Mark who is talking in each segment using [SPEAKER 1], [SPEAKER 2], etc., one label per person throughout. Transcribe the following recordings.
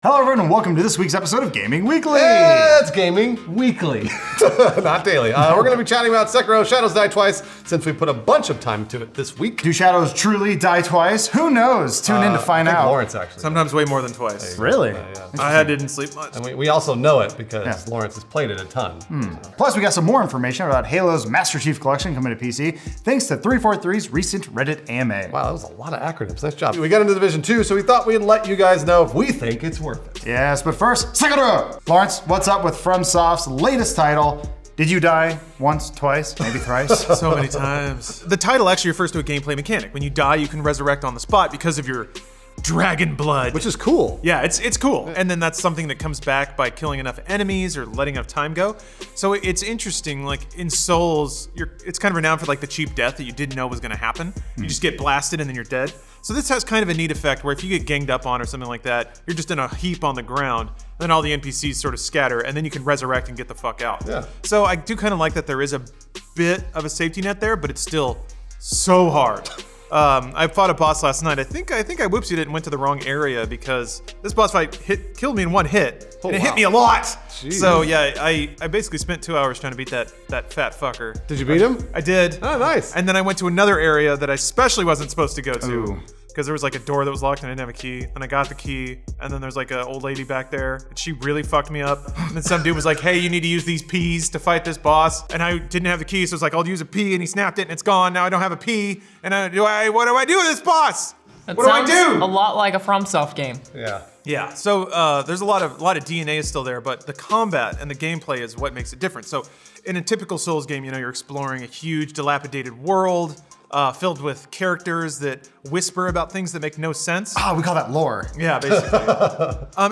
[SPEAKER 1] Hello everyone and welcome to this week's episode of Gaming Weekly!
[SPEAKER 2] It's Gaming Weekly. Not daily. We're going to be chatting about Sekiro Shadows Die Twice since we put a bunch of time to it this week.
[SPEAKER 1] Do shadows truly die twice? Who knows? Tune in to find
[SPEAKER 2] I think
[SPEAKER 1] out.
[SPEAKER 2] Lawrence actually.
[SPEAKER 3] Sometimes way more than twice.
[SPEAKER 1] Really?
[SPEAKER 3] I didn't sleep much.
[SPEAKER 2] And we also know it because Lawrence has played it a ton.
[SPEAKER 1] Plus we got some more information about Halo's Master Chief Collection coming to PC thanks to 343's recent Reddit AMA.
[SPEAKER 2] Wow, that was a lot of acronyms. Nice job. We got into Division 2, so we thought we'd let you guys know if we think it's worth it.
[SPEAKER 1] Yes, but first, Sekiro! Lawrence, what's up with FromSoft's latest title? Did you die once, twice, maybe thrice?
[SPEAKER 3] So many times. The title actually refers to a gameplay mechanic. When you die, you can resurrect on the spot because of your dragon blood.
[SPEAKER 2] Which is cool.
[SPEAKER 3] Yeah, it's cool. And then that's something that comes back by killing enough enemies or letting enough time go. So it's interesting, like in Souls, it's kind of renowned for like the cheap death that you didn't know was gonna happen. You just get blasted and then you're dead. So this has kind of a neat effect where if you get ganged up on or something like that, you're just in a heap on the ground, then all the NPCs sort of scatter and then you can resurrect and get the fuck out.
[SPEAKER 2] Yeah.
[SPEAKER 3] So I do kind of like that there is a bit of a safety net there, but it's still so hard. I fought a boss last night. I think I whoopsied it and went to the wrong area because this boss fight killed me in one hit. And it hit me a lot.
[SPEAKER 2] Jeez.
[SPEAKER 3] So yeah, I basically spent 2 hours trying to beat that fat fucker.
[SPEAKER 2] Did you beat him?
[SPEAKER 3] I did.
[SPEAKER 2] Oh, nice.
[SPEAKER 3] And then I went to another area that I especially wasn't supposed to go to.
[SPEAKER 1] Ooh.
[SPEAKER 3] Because there was like a door that was locked and I didn't have a key. And I got the key, and then there's like an old lady back there, and she really fucked me up. And then some dude was like, hey, you need to use these P's to fight this boss. And I didn't have the key, so it's like, I'll use a P, and he snapped it, and it's gone. Now I don't have a P. And what do I do with this boss?
[SPEAKER 4] That
[SPEAKER 3] What do I
[SPEAKER 4] sounds
[SPEAKER 3] do?
[SPEAKER 4] a lot like a FromSoft game.
[SPEAKER 2] Yeah.
[SPEAKER 3] Yeah, so there's a lot of DNA is still there, but the combat and the gameplay is what makes it different. So in a typical Souls game, you know, you're exploring a huge, dilapidated world filled with characters that whisper about things that make no sense.
[SPEAKER 1] Ah, we call that lore.
[SPEAKER 3] Yeah, basically.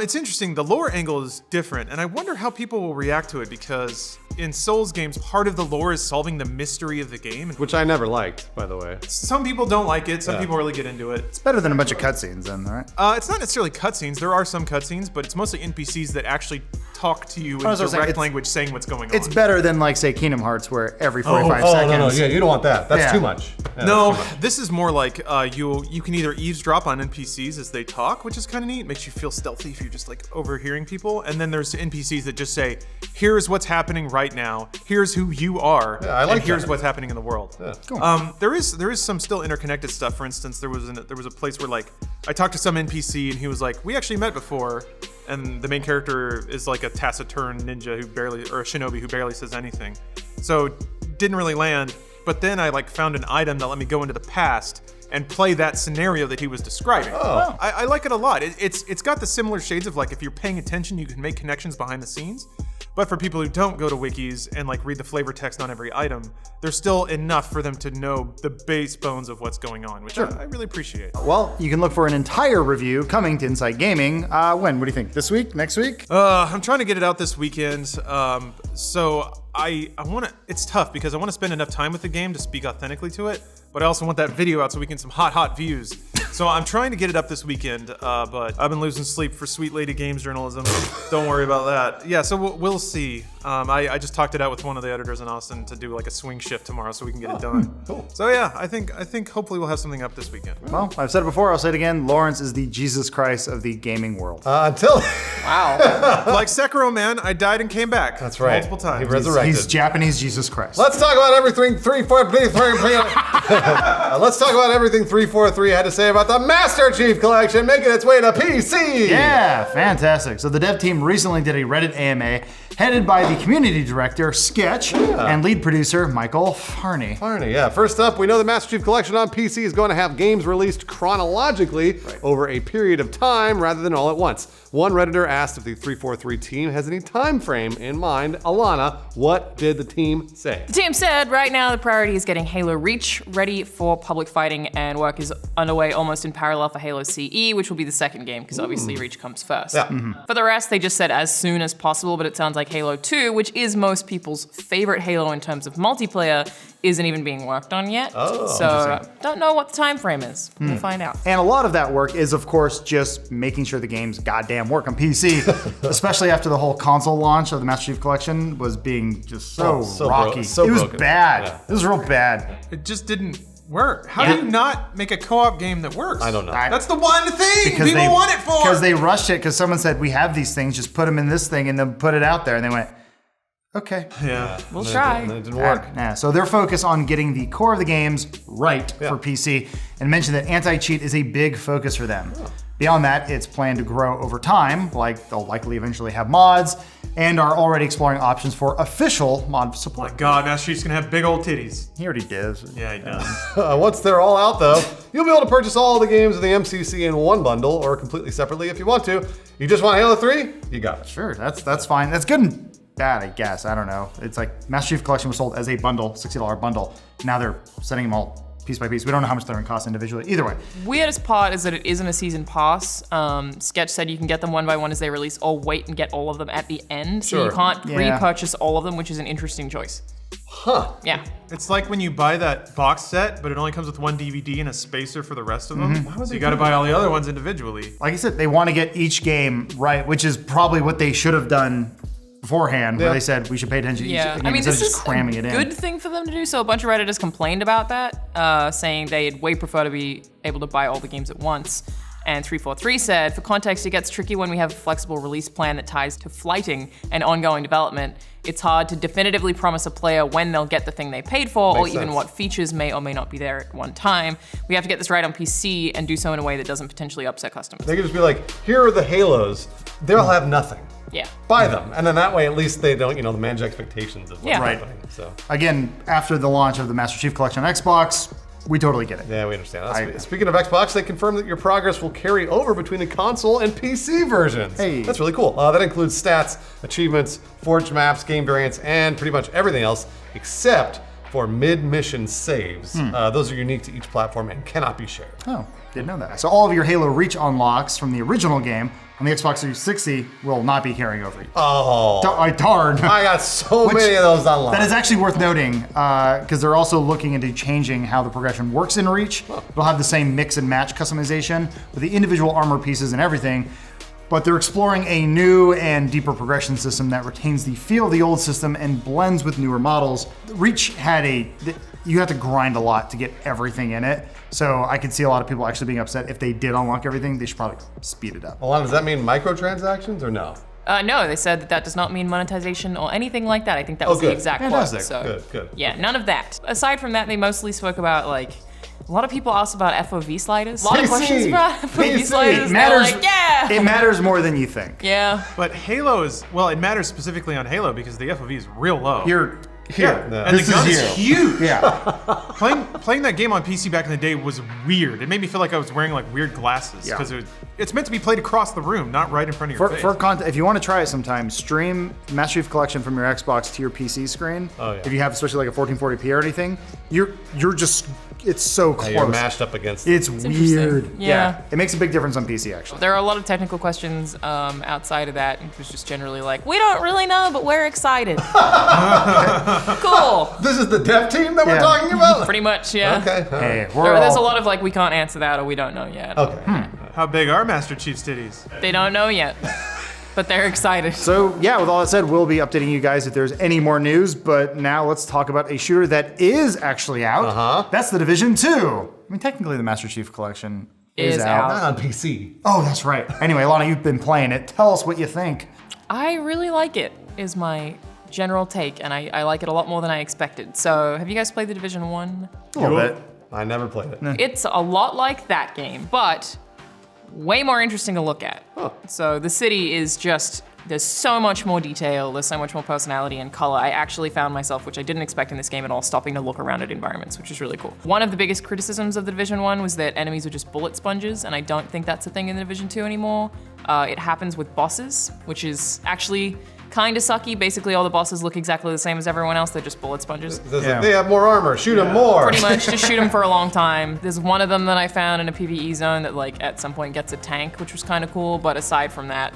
[SPEAKER 3] It's interesting. The lore angle is different, and I wonder how people will react to it because in Souls games, part of the lore is solving the mystery of the game.
[SPEAKER 2] Which I never liked, by the way.
[SPEAKER 3] Some people don't like it. Some people really get into it.
[SPEAKER 1] It's better than a bunch of cutscenes then, right?
[SPEAKER 3] It's not necessarily cutscenes. There are some cutscenes, but it's mostly NPCs that actually talk to you in
[SPEAKER 1] I was saying,
[SPEAKER 3] direct
[SPEAKER 1] it's-
[SPEAKER 3] language saying what's going on.
[SPEAKER 1] It's better than like say Kingdom Hearts where every 45 seconds.
[SPEAKER 2] No, yeah, you don't want that. That's
[SPEAKER 1] Yeah.
[SPEAKER 2] too much. Yeah,
[SPEAKER 3] No,
[SPEAKER 2] that's too much.
[SPEAKER 3] this is more like you can either eavesdrop on NPCs as they talk, which is kind of neat. Makes you feel stealthy if you're just like overhearing people. And then there's NPCs that just say, "Here's what's happening right now. Here's who you are.
[SPEAKER 2] Yeah, I like
[SPEAKER 3] and here's
[SPEAKER 2] that.
[SPEAKER 3] what's happening in the world."
[SPEAKER 2] Yeah.
[SPEAKER 1] Cool.
[SPEAKER 3] There is some still interconnected stuff. For instance, there was a place where like I talked to some NPC and he was like, "We actually met before." And the main character is like a taciturn ninja or a shinobi who barely says anything. So didn't really land. But then I like found an item that let me go into the past and play that scenario that he was describing.
[SPEAKER 2] Oh.
[SPEAKER 3] I like it a lot. It's got the similar shades of like if you're paying attention, you can make connections behind the scenes. But for people who don't go to wikis and like read the flavor text on every item, there's still enough for them to know the base bones of what's going on, which I really appreciate.
[SPEAKER 1] Well, you can look for an entire review coming to Inside Gaming. When? What do you think? This week? Next week?
[SPEAKER 3] I'm trying to get it out this weekend. So I want to. It's tough because I want to spend enough time with the game to speak authentically to it, but I also want that video out so we can get some hot views. So I'm trying to get it up this weekend, but I've been losing sleep for Sweet Lady Games journalism. Don't worry about that. Yeah, so we'll see. I just talked it out with one of the editors in Austin to do like a swing shift tomorrow so we can get it done.
[SPEAKER 2] Cool.
[SPEAKER 3] So yeah, I think hopefully we'll have something up this weekend.
[SPEAKER 1] Well, I've said it before, I'll say it again. Lawrence is the Jesus Christ of the gaming world.
[SPEAKER 2] Until...
[SPEAKER 4] Wow.
[SPEAKER 3] Like Sekiro, man, I died and came back.
[SPEAKER 2] That's right.
[SPEAKER 3] Multiple times.
[SPEAKER 2] He resurrected.
[SPEAKER 1] He's Japanese Jesus Christ.
[SPEAKER 2] Let's talk about everything 343 had to say about the Master Chief Collection making its way to PC.
[SPEAKER 1] Yeah, fantastic. So the dev team recently did a Reddit AMA headed by the community director, Sketch, and lead producer, Michael Farney.
[SPEAKER 2] Farney, yeah. First up, we know the Master Chief Collection on PC is going to have games released chronologically over a period of time rather than all at once. One Redditor asked if the 343 team has any time frame in mind. Alanah, what did the team say?
[SPEAKER 4] The team said right now the priority is getting Halo Reach ready for public fighting, and work is underway almost in parallel for Halo CE, which will be the second game because obviously Reach comes first.
[SPEAKER 2] Yeah.
[SPEAKER 4] For the rest, they just said as soon as possible, but it sounds like Halo 2, which is most people's favorite Halo in terms of multiplayer, isn't even being worked on yet. So don't know what the time frame is. We'll find out.
[SPEAKER 1] And a lot of that work is, of course, just making sure the games goddamn work on PC, especially after the whole console launch of the Master Chief Collection was being just so rocky.
[SPEAKER 2] so
[SPEAKER 1] it was
[SPEAKER 2] broken.
[SPEAKER 1] bad.
[SPEAKER 2] Yeah.
[SPEAKER 1] It was real bad.
[SPEAKER 3] It just didn't How do you not make a co-op game that works?
[SPEAKER 2] I don't know.
[SPEAKER 3] That's the one thing
[SPEAKER 1] Because
[SPEAKER 3] people want it for.
[SPEAKER 1] Because they rushed it, because someone said, we have these things, just put them in this thing and then put it out there. And they went, okay.
[SPEAKER 3] Yeah.
[SPEAKER 4] We'll try.
[SPEAKER 2] And it didn't work.
[SPEAKER 1] Yeah, so they're focused on getting the core of the games right for PC, and mentioned that anti-cheat is a big focus for them. Beyond that, it's planned to grow over time, like they'll likely eventually have mods, and are already exploring options for official mod support.
[SPEAKER 3] My God, Master Chief's gonna have big old titties.
[SPEAKER 1] He already does.
[SPEAKER 3] Yeah, he does.
[SPEAKER 2] Once they're all out, though, you'll be able to purchase all the games of the MCC in one bundle or completely separately if you want to. You just want Halo 3? You got it.
[SPEAKER 1] Sure, that's fine. That's good and bad, I guess. I don't know. It's like Master Chief Collection was sold as a bundle, $60 bundle. Now they're sending them all piece by piece. We don't know how much they're going to cost individually. Either way.
[SPEAKER 4] Weirdest part is that it isn't a season pass. Sketch said you can get them one by one as they release, or wait and get all of them at the end. So you can't pre-purchase all of them, which is an interesting choice.
[SPEAKER 2] Huh.
[SPEAKER 4] Yeah.
[SPEAKER 3] It's like when you buy that box set, but it only comes with one DVD and a spacer for the rest of them. So you got to buy all the other ones individually.
[SPEAKER 1] Like I said, they want to get each game right, which is probably what they should have done beforehand, where they said we should pay attention to each game
[SPEAKER 4] I mean,
[SPEAKER 1] instead
[SPEAKER 4] this
[SPEAKER 1] of just
[SPEAKER 4] is
[SPEAKER 1] cramming
[SPEAKER 4] a
[SPEAKER 1] it in.
[SPEAKER 4] good thing for them to do. So a bunch of Redditors complained about that, saying they'd way prefer to be able to buy all the games at once. And 343 said, for context, it gets tricky when we have a flexible release plan that ties to flighting and ongoing development. It's hard to definitively promise a player when they'll get the thing they paid for, or even what features may or may not be there at one time. We have to get this right on PC and do so in a way that doesn't potentially upset customers.
[SPEAKER 2] They could just be like, here are the Halos. They'll have nothing.
[SPEAKER 4] Yeah.
[SPEAKER 2] Buy them. And then that way, at least they don't, manage expectations of what's
[SPEAKER 1] Right.
[SPEAKER 2] happening. So.
[SPEAKER 1] Again, after the launch of the Master Chief Collection on Xbox, we totally get it.
[SPEAKER 2] Yeah, we understand. Speaking of Xbox, they confirmed that your progress will carry over between the console and PC versions.
[SPEAKER 1] Hey.
[SPEAKER 2] That's really cool. That includes stats, achievements, forged maps, game variants, and pretty much everything else except for mid-mission saves. Those are unique to each platform and cannot be shared.
[SPEAKER 1] Oh, didn't know that. So all of your Halo Reach unlocks from the original game on the Xbox 360 will not be carrying over.
[SPEAKER 2] Oh,
[SPEAKER 1] Darn.
[SPEAKER 2] I got so many of those unlocked.
[SPEAKER 1] That is actually worth noting, because they're also looking into changing how the progression works in Reach. It'll have the same mix and match customization with the individual armor pieces and everything, but they're exploring a new and deeper progression system that retains the feel of the old system and blends with newer models. Reach had you have to grind a lot to get everything in it. So I could see a lot of people actually being upset if they did unlock everything. They should probably speed it up.
[SPEAKER 2] Alanah, does that mean microtransactions or no?
[SPEAKER 4] No, they said that does not mean monetization or anything like that. I think that was the exact quote.
[SPEAKER 1] Fantastic.
[SPEAKER 4] So,
[SPEAKER 2] Good.
[SPEAKER 4] yeah, none of that. Aside from that, they mostly spoke about a lot of people asked about FOV sliders. A lot of questions about FOV sliders.
[SPEAKER 1] It matters more than you think.
[SPEAKER 4] Yeah.
[SPEAKER 3] But Halo it matters specifically on Halo because the FOV is real low.
[SPEAKER 1] Here.
[SPEAKER 3] And
[SPEAKER 1] This
[SPEAKER 3] the gun
[SPEAKER 1] is
[SPEAKER 3] is
[SPEAKER 1] here.
[SPEAKER 3] huge.
[SPEAKER 1] Yeah.
[SPEAKER 3] Playing that game on PC back in the day was weird. It made me feel like I was wearing weird glasses because it's meant to be played across the room, not right in front of your face.
[SPEAKER 1] For content, if you want to try it sometime, stream Master Chief Collection from your Xbox to your PC screen.
[SPEAKER 2] Oh, yeah.
[SPEAKER 1] If you have especially like a 1440p or anything, you're just it's so close.
[SPEAKER 2] You're mashed up against
[SPEAKER 1] It's weird.
[SPEAKER 4] interesting. Yeah.
[SPEAKER 1] It makes a big difference on PC actually.
[SPEAKER 4] There are a lot of technical questions outside of that. It was just generally we don't really know, but we're excited. Cool.
[SPEAKER 2] This is the dev team that we're talking about?
[SPEAKER 4] Pretty much, yeah.
[SPEAKER 2] Okay.
[SPEAKER 1] Hey,
[SPEAKER 4] There's a lot of we can't answer that or we don't know yet.
[SPEAKER 2] Okay.
[SPEAKER 3] How big are Master Chief's titties?
[SPEAKER 4] They don't know yet, but they're excited.
[SPEAKER 1] So yeah, with all that said, we'll be updating you guys if there's any more news. But now let's talk about a shooter that is actually out. That's The Division 2. I mean, technically the Master Chief Collection is out.
[SPEAKER 2] Not on PC.
[SPEAKER 1] Oh, that's right. Anyway, Alanah, you've been playing it. Tell us what you think.
[SPEAKER 4] I really like it, is my general take, and I like it a lot more than I expected. So, have you guys played The Division 1?
[SPEAKER 1] A little bit.
[SPEAKER 2] I never played it.
[SPEAKER 4] It's a lot like that game, but way more interesting to look at. So the city is there's so much more detail, there's so much more personality and color. I actually found myself, which I didn't expect in this game at all, stopping to look around at environments, which is really cool. One of the biggest criticisms of The Division 1 was that enemies were just bullet sponges, and I don't think that's a thing in The Division 2 anymore. It happens with bosses, which is actually kind of sucky. Basically, all the bosses look exactly the same as everyone else. They're just bullet sponges.
[SPEAKER 2] They have more armor. Shoot them more.
[SPEAKER 4] Pretty much, just shoot them for a long time. There's one of them that I found in a PvE zone that at some point gets a tank, which was kind of cool. But aside from that,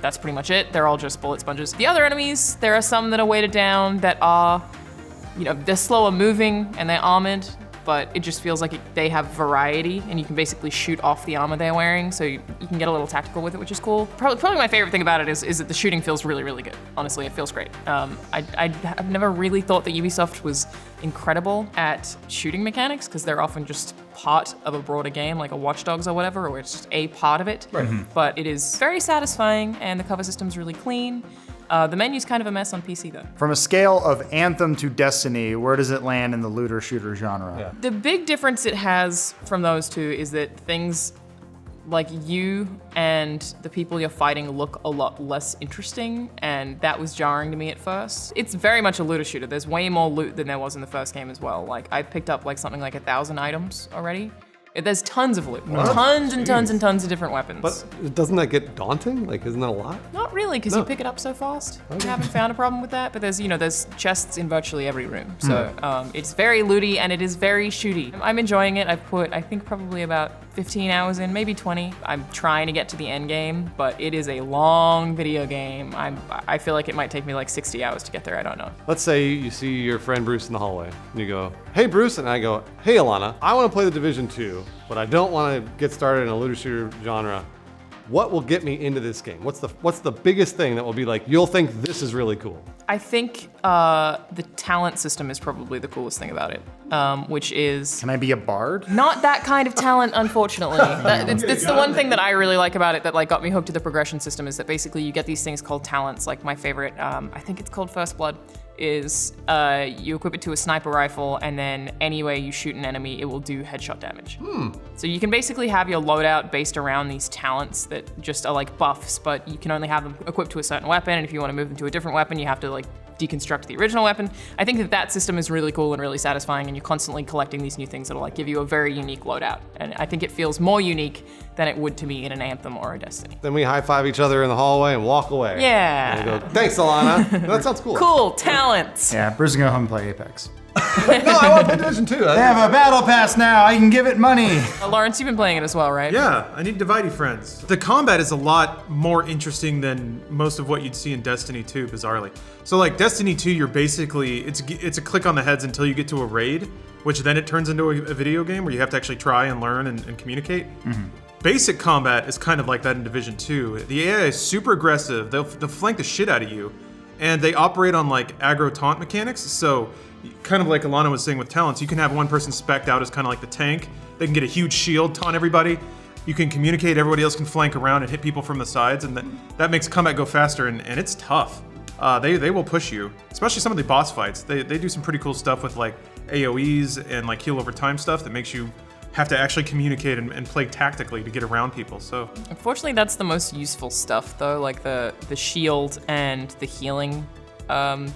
[SPEAKER 4] that's pretty much it. They're all just bullet sponges. The other enemies, there are some that are weighted down that are, they're slower moving and they're armored. but it just feels like they have variety, and you can basically shoot off the armor they're wearing, so you can get a little tactical with it, which is cool. Probably my favorite thing about it is that the shooting feels really, really good. Honestly, it feels great. I've never really thought that Ubisoft was incredible at shooting mechanics, because they're often just part of a broader game, like a Watch Dogs or whatever, or it's just a part of it.
[SPEAKER 2] Right.
[SPEAKER 4] But it is very satisfying, and the cover system's really clean. The menu's kind of a mess on PC though.
[SPEAKER 1] From a scale of Anthem to Destiny, where does it land in the looter shooter genre?
[SPEAKER 2] Yeah.
[SPEAKER 4] The big difference it has from those two is that things like you and the people you're fighting look a lot less interesting, and that was jarring to me at first. It's very much a looter shooter. There's way more loot than there was in the first game as well. Like, I picked up like something like 1,000 items already. There's tons of loot, tons and tons and tons of different weapons.
[SPEAKER 2] But doesn't that get daunting? Like, isn't that a lot?
[SPEAKER 4] Not really, because you pick it up so fast. I haven't found a problem with that, but there's chests in virtually every room. So it's very looty and it is very shooty. I'm enjoying it. I've put, I think, probably about 15 hours in, maybe 20. I'm trying to get to the end game, but it is a long video game. I feel like it might take me like 60 hours to get there, I don't know.
[SPEAKER 2] Let's say you see your friend Bruce in the hallway, and you go, "Hey Bruce," and I go, "Hey Alanah, I want to play The Division 2, but I don't want to get started in a looter shooter genre. What will get me into this game? What's the biggest thing that will be like, you'll think this is really cool?"
[SPEAKER 4] I think the talent system is probably the coolest thing about it, which is
[SPEAKER 1] Can I be a bard?
[SPEAKER 4] not that kind of talent, unfortunately. It's the one thing that I really like about it that like got me hooked to the progression system, is that basically you get these things called talents. Like my favorite, I think it's called First Blood, is you equip it to a sniper rifle, and then any way you shoot an enemy, it will do headshot damage. So you can basically have your loadout based around these talents that just are like buffs, but you can only have them equipped to a certain weapon, and if you want to move them to a different weapon, you have to like deconstruct the original weapon. I think that system is really cool and really satisfying, and you're constantly collecting these new things that'll like give you a very unique loadout. And I think it feels more unique than it would to me in an Anthem or a Destiny.
[SPEAKER 2] Then we high five each other in the hallway and walk away.
[SPEAKER 4] Yeah.
[SPEAKER 2] And we go, "Thanks, Alanah." That sounds cool.
[SPEAKER 4] Cool talents.
[SPEAKER 1] Yeah, Bruce is gonna go home and play Apex.
[SPEAKER 2] No, I want to play Division 2.
[SPEAKER 1] They have a battle pass now. I can give it money.
[SPEAKER 4] Lawrence, you've been playing it as well, right?
[SPEAKER 3] Yeah, I need Dividey friends. The combat is a lot more interesting than most of what you'd see in Destiny 2, bizarrely. So like Destiny 2, you're basically, it's a click on the heads until you get to a raid, which then it turns into a video game where you have to actually try and learn and communicate. Basic combat is kind of like that in Division 2. The AI is super aggressive. They'll flank the shit out of you, and they operate on like aggro taunt mechanics. So kind of like Alanah was saying with talents, you can have one person spec'd out as kind of like the tank. They can get a huge shield, taunt everybody. You can communicate, everybody else can flank around and hit people from the sides, and that makes combat go faster, and it's tough. They will push you, especially some of the boss fights. They do some pretty cool stuff with like AoEs and like heal over time stuff that makes you have to actually communicate and play tactically to get around people. So
[SPEAKER 4] Unfortunately, that's the most useful stuff though. Like the shield and the healing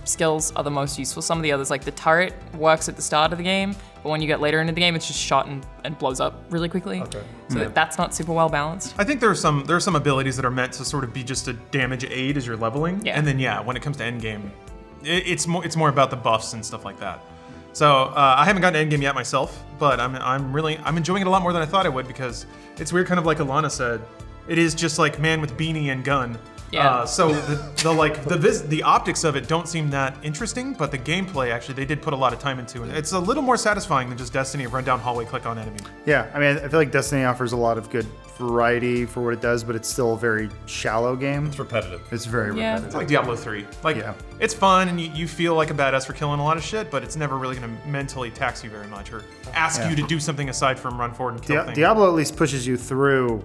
[SPEAKER 4] skills are the most useful. Some of the others, like the turret, works at the start of the game, but when you get later into the game, it's just shot and blows up really quickly. Okay. So that's not super well balanced.
[SPEAKER 3] I think there are some abilities that are meant to sort of be just a damage aid as you're leveling.
[SPEAKER 4] Yeah.
[SPEAKER 3] And then when it comes to endgame, it's more about the buffs and stuff like that. So I haven't gotten to endgame yet myself, but I'm enjoying it a lot more than I thought I would, because it's weird, kind of like Alanah said. It is just like man with beanie and gun.
[SPEAKER 4] Yeah.
[SPEAKER 3] So the optics of it don't seem that interesting, but the gameplay actually they did put a lot of time into it. It's a little more satisfying than just Destiny, run down hallway, click on enemy.
[SPEAKER 1] Yeah, I mean, I feel like Destiny offers a lot of good variety for what it does, but it's still a very shallow game.
[SPEAKER 2] It's repetitive.
[SPEAKER 1] It's very repetitive.
[SPEAKER 3] It's like Diablo 3. Like it's fun and you feel like a badass for killing a lot of shit, but it's never really gonna mentally tax you very much or ask you to do something aside from run forward and kill things.
[SPEAKER 1] Diablo at least pushes you through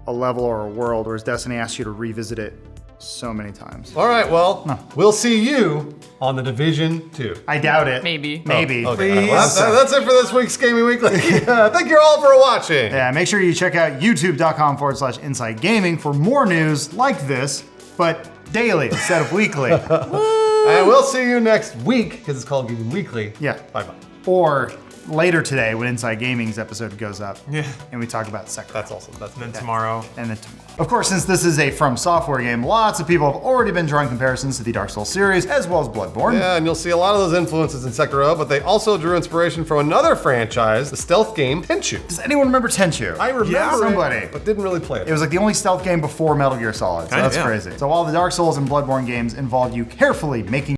[SPEAKER 1] a level or a world, whereas Destiny asks you to revisit it so many times.
[SPEAKER 2] All right, well, we'll see you on The Division 2.
[SPEAKER 1] I doubt it.
[SPEAKER 4] Maybe.
[SPEAKER 1] Maybe.
[SPEAKER 2] Okay. Well, that's it for this week's Gaming Weekly. Thank you all for watching.
[SPEAKER 1] Yeah, make sure you check out youtube.com/Inside Gaming for more news like this, but daily instead of weekly.
[SPEAKER 2] And we'll see you next week, because it's called Gaming Weekly.
[SPEAKER 1] Yeah.
[SPEAKER 2] Bye-bye.
[SPEAKER 1] Or later today when Inside Gaming's episode goes up.
[SPEAKER 3] Yeah.
[SPEAKER 1] And we talk about Sekiro.
[SPEAKER 3] And then tomorrow.
[SPEAKER 1] And then tomorrow. Of course, since this is a From Software game, lots of people have already been drawing comparisons to the Dark Souls series, as well as Bloodborne.
[SPEAKER 2] Yeah, and you'll see a lot of those influences in Sekiro, but they also drew inspiration from another franchise, the stealth game Tenchu.
[SPEAKER 1] Does anyone remember Tenchu?
[SPEAKER 2] I remember
[SPEAKER 1] somebody.
[SPEAKER 2] it, but didn't really play it.
[SPEAKER 1] It was like the only stealth game before Metal Gear Solid, so that's crazy. So while the Dark Souls and Bloodborne games involve you carefully making